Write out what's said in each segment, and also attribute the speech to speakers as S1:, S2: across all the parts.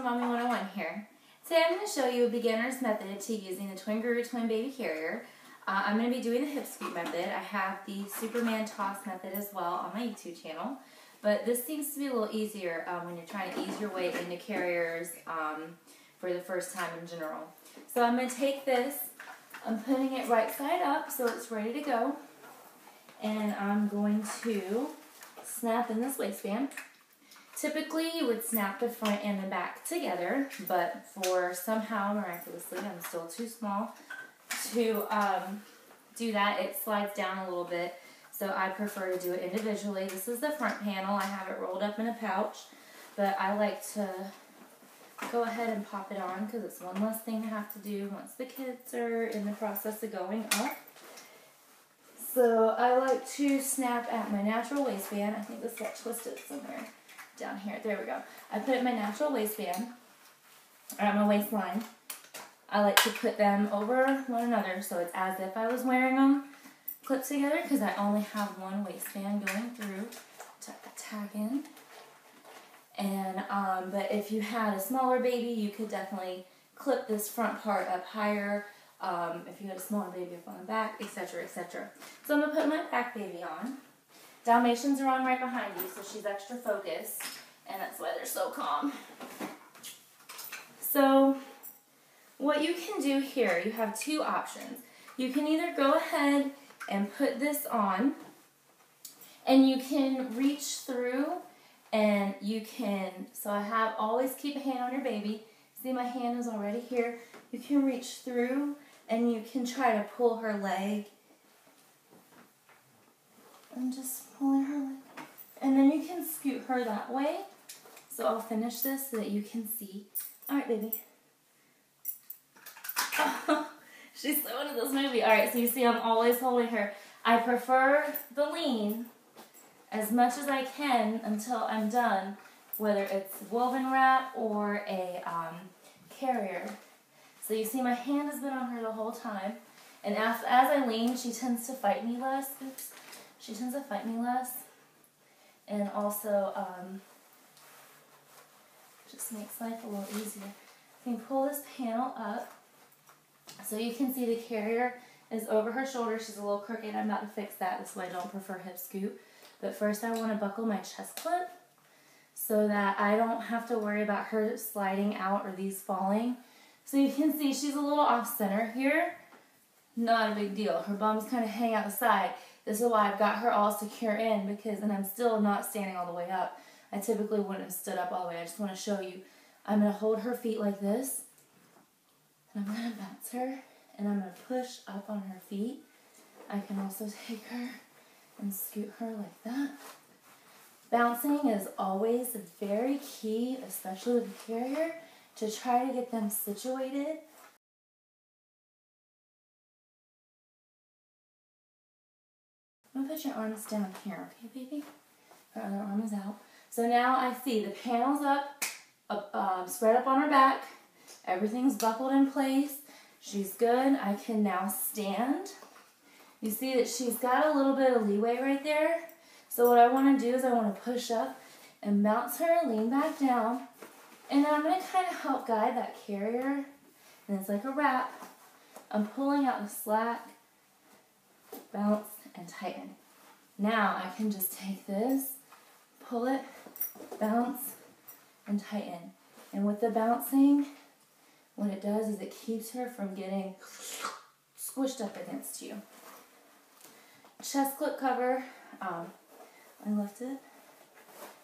S1: Mommy 101 here. Today I'm going to show you a beginner's method to using the Twingaroo twin baby carrier. I'm going to be doing the hip scoop method. I have the Superman toss method as well on my YouTube channel. But this seems to be a little easier when you're trying to ease your way into carriers for the first time in general. So I'm going to take this, I'm putting it right side up so it's ready to go. And I'm going to snap in this waistband. Typically, you would snap the front and the back together, but for somehow, miraculously, I'm still too small to do that. It slides down a little bit, so I prefer to do it individually. This is the front panel. I have it rolled up in a pouch, but I like to go ahead and pop it on because it's one less thing to have to do once the kids are in the process of going up. So I like to snap at my natural waistband. I think this got twisted somewhere. Down here, there we go. I put it in my natural waistband, or at my waistline. I like to put them over one another so it's as if I was wearing them clipped together because I only have one waistband going through. Tuck the tag in. And, but if you had a smaller baby, you could definitely clip this front part up higher. If you had a smaller baby up on the back, etc., etc. So I'm going to put my back baby on. Dalmatians are on right behind you, so she's extra focused, and that's why they're so calm. So, what you can do here, you have two options. You can either go ahead and put this on, and you can reach through, and you can, so I have, always keep a hand on your baby. See, my hand is already here. You can reach through, and you can try to pull her leg. I'm just pulling her leg. And then you can scoot her that way. So I'll finish this so that you can see. Alright, baby. Oh, she's so into this movie. Alright, so you see I'm always holding her. I prefer the lean as much as I can until I'm done, whether it's woven wrap or a carrier. So you see my hand has been on her the whole time. And as I lean, she tends to fight me less. Oops. She tends to fight me less, and also just makes life a little easier. You can pull this panel up so you can see the carrier is over her shoulder. She's a little crooked. I'm about to fix that. That's why I don't prefer hip scoop. But first I want to buckle my chest clip so that I don't have to worry about her sliding out or these falling. So you can see she's a little off center here. Not a big deal. Her bum's kind of hang out the side. This is why I've got her all secure in because, and I'm still not standing all the way up. I typically wouldn't have stood up all the way. I just want to show you. I'm going to hold her feet like this. And I'm going to bounce her. And I'm going to push up on her feet. I can also take her and scoot her like that. Bouncing is always very key, especially with a carrier, to try to get them situated. I'm going to put your arms down here, okay, baby? Her other arm is out. So now I see the panel's up, spread up on her back. Everything's buckled in place. She's good. I can now stand. You see that she's got a little bit of leeway right there. So what I want to do is I want to push up and bounce her, lean back down. And then I'm going to kind of help guide that carrier. And it's like a wrap. I'm pulling out the slack, bounce, and tighten. Now I can just take this, pull it, bounce, and tighten. And with the bouncing, what it does is it keeps her from getting squished up against you. Chest clip cover, I left it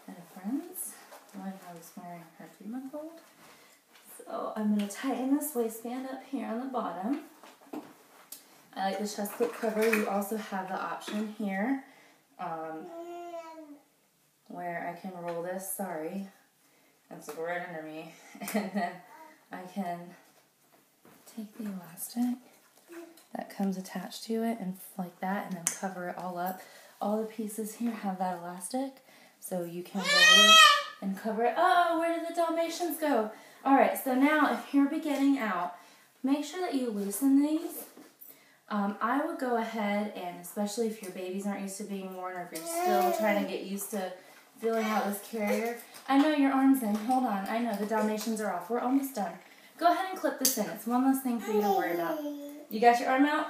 S1: at a friend's when I was wearing her 3-month-old. So I'm going to tighten this waistband up here on the bottom. I like the chest clip cover. You also have the option here where I can roll this. Sorry, that's right under me. And then I can take the elastic that comes attached to it and like that, and then cover it all up. All the pieces here have that elastic, so you can roll it and cover it. Oh, where did the Dalmatians go? All right, so now if you're beginning out, make sure that you loosen these. I would go ahead and, especially if your babies aren't used to being worn or if you're still trying to get used to feeling out this carrier. I know your arm's in. Hold on. I know the Dalmatians are off. We're almost done. Go ahead and clip this in. It's one less thing for you to worry about. You got your arm out?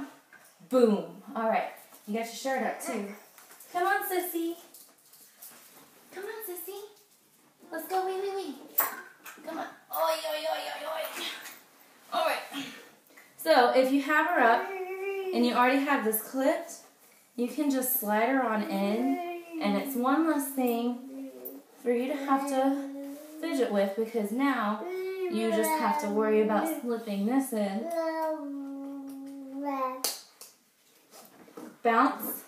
S1: Boom. All right. You got your shirt up too. Come on, sissy. Come on, sissy. Let's go. Wee. Come on. Oi, oi, oi, oi, oi. All right. So if you have her up and you already have this clipped, you can just slide her on in, and it's one less thing for you to have to fidget with, because now you just have to worry about slipping this in. Bounce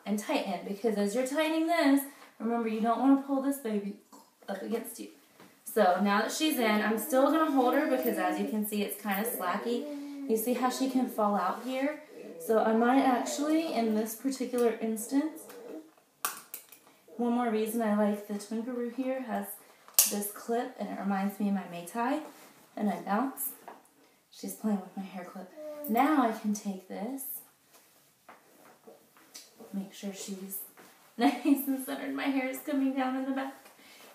S1: and tighten, because as you're tightening this, remember you don't want to pull this baby up against you. So now that she's in, I'm still going to hold her because as you can see it's kind of slacky. You see how she can fall out here? So I might actually, in this particular instance, one more reason I like the Twingaroo here has this clip, and it reminds me of my Maytai, and I bounce. She's playing with my hair clip. Now I can take this, make sure she's nice and centered, my hair is coming down in the back,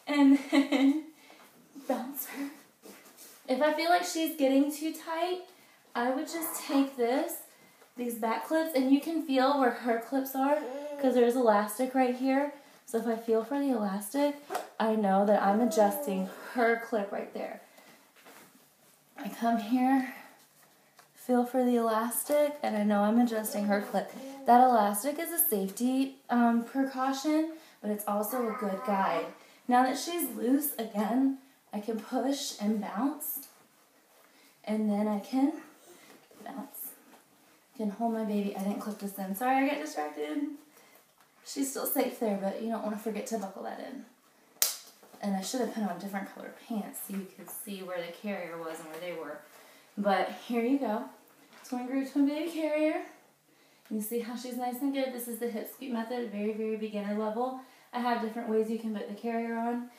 S1: and then bounce her. If I feel like she's getting too tight, I would just take these back clips, and you can feel where her clips are because there's elastic right here. So if I feel for the elastic, I know that I'm adjusting her clip right there. I come here, feel for the elastic, and I know I'm adjusting her clip. That elastic is a safety precaution, but it's also a good guide. Now that she's loose, again, I can push and bounce, and then I can bounce. I can hold my baby. I didn't clip this in. Sorry, I got distracted. She's still safe there, but you don't want to forget to buckle that in. And I should have put on different colored pants so you could see where the carrier was and where they were. But here you go. Twingaroo Twin Baby Carrier. You see how she's nice and good. This is the hip scoop method, very, very beginner level. I have different ways you can put the carrier on.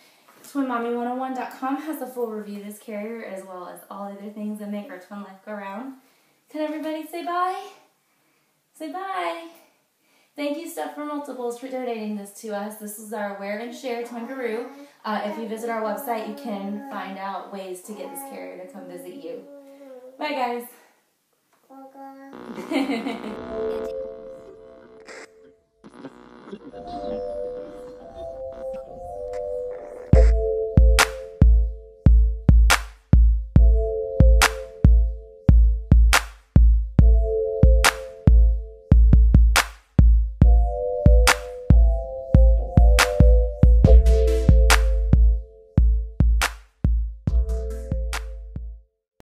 S1: TwinMommy101.com has a full review of this carrier, as well as all other things that make our twin life go round. Can everybody say bye? Say bye. Thank you, Stuff for Multiples, for donating this to us. This is our Wear and Share Twingaroo. If you visit our website, you can find out ways to get this carrier to come visit you. Bye, guys.